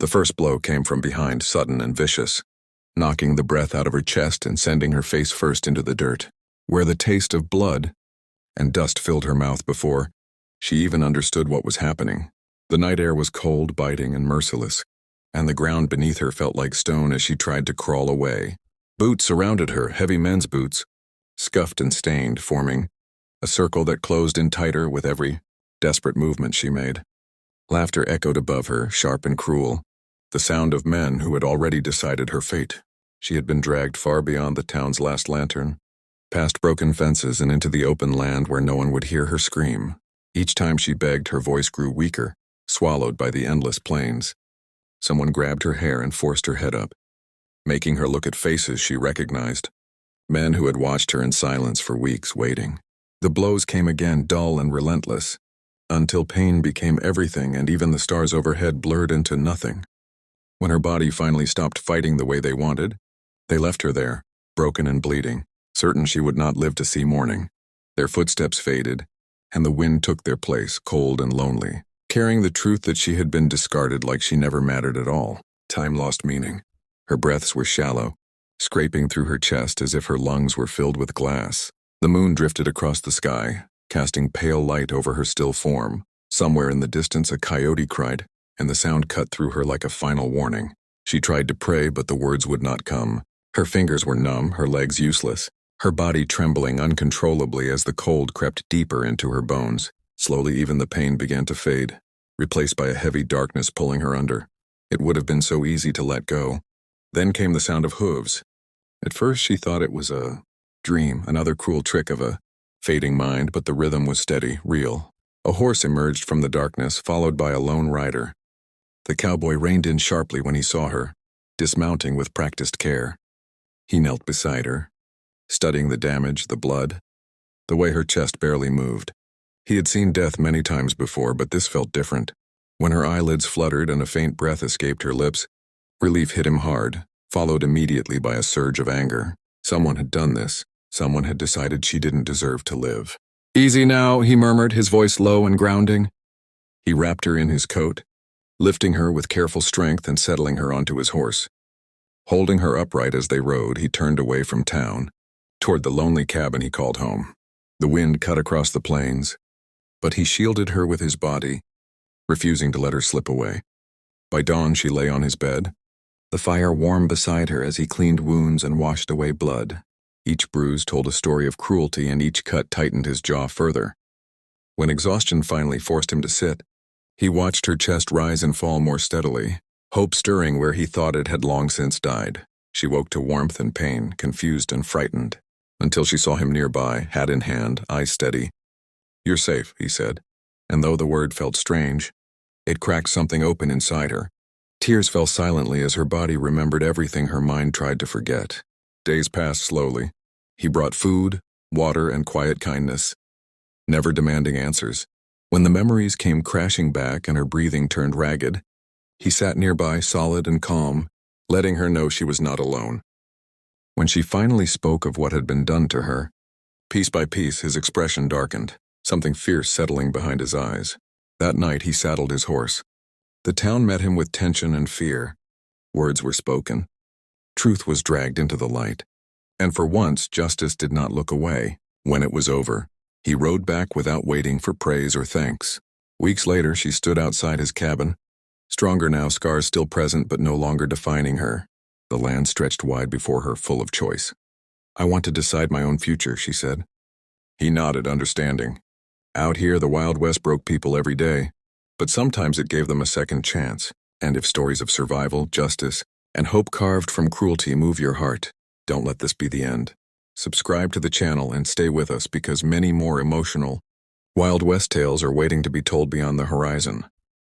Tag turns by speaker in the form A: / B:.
A: The first blow came from behind, sudden and vicious, knocking the breath out of her chest and sending her face first into the dirt, where the taste of blood and dust filled her mouth before she even understood what was happening. The night air was cold, biting, and merciless, and the ground beneath her felt like stone as she tried to crawl away. Boots surrounded her, heavy men's boots, scuffed and stained, forming a circle that closed in tighter with every desperate movement she made. Laughter echoed above her, sharp and cruel, the sound of men who had already decided her fate. She had been dragged far beyond the town's last lantern, past broken fences and into the open land where no one would hear her scream. Each time she begged, her voice grew weaker, swallowed by the endless plains. Someone grabbed her hair and forced her head up, making her look at faces she recognized, men who had watched her in silence for weeks, waiting. The blows came again, dull and relentless, until pain became everything and even the stars overhead blurred into nothing. When her body finally stopped fighting the way they wanted, they left her there, broken and bleeding, certain she would not live to see morning. Their footsteps faded, and the wind took their place, cold and lonely, carrying the truth that she had been discarded like she never mattered at all. Time lost meaning. Her breaths were shallow, scraping through her chest as if her lungs were filled with glass. The moon drifted across the sky, casting pale light over her still form. Somewhere in the distance a coyote cried, and the sound cut through her like a final warning. She tried to pray, but the words would not come. Her fingers were numb, her legs useless, her body trembling uncontrollably as the cold crept deeper into her bones. Slowly even the pain began to fade, replaced by a heavy darkness pulling her under. It would have been so easy to let go. Then came the sound of hooves. At first she thought it was a dream, another cruel trick of a fading mind, but the rhythm was steady, real. A horse emerged from the darkness, followed by a lone rider. The cowboy reined in sharply when he saw her, dismounting with practiced care. He knelt beside her, studying the damage, the blood, the way her chest barely moved. He had seen death many times before, but this felt different. When her eyelids fluttered and a faint breath escaped her lips, relief hit him hard, followed immediately by a surge of anger. Someone had done this. Someone had decided she didn't deserve to live. "Easy now," he murmured, his voice low and grounding. He wrapped her in his coat, lifting her with careful strength and settling her onto his horse. Holding her upright as they rode, he turned away from town, toward the lonely cabin he called home. The wind cut across the plains, but he shielded her with his body, refusing to let her slip away. By dawn she lay on his bed, the fire warm beside her as he cleaned wounds and washed away blood. Each bruise told a story of cruelty and each cut tightened his jaw further. When exhaustion finally forced him to sit, he watched her chest rise and fall more steadily, hope stirring where he thought it had long since died. She woke to warmth and pain, confused and frightened, until she saw him nearby, hat in hand, eyes steady. "You're safe," he said, and though the word felt strange, it cracked something open inside her. Tears fell silently as her body remembered everything her mind tried to forget. Days passed slowly. He brought food, water, and quiet kindness, never demanding answers. When the memories came crashing back and her breathing turned ragged, he sat nearby, solid and calm, letting her know she was not alone. When she finally spoke of what had been done to her, piece by piece his expression darkened, something fierce settling behind his eyes. That night he saddled his horse. The town met him with tension and fear. Words were spoken. Truth was dragged into the light. And for once, justice did not look away. When it was over, he rode back without waiting for praise or thanks. Weeks later, she stood outside his cabin, stronger now, scars still present but no longer defining her. The land stretched wide before her, full of choice. "I want to decide my own future," she said. He nodded, understanding. Out here, the Wild West broke people every day, but sometimes it gave them a second chance. And if stories of survival, justice, and hope carved from cruelty move your heart, don't let this be the end. Subscribe to the channel and stay with us because many more emotional Wild West tales are waiting to be told beyond the horizon.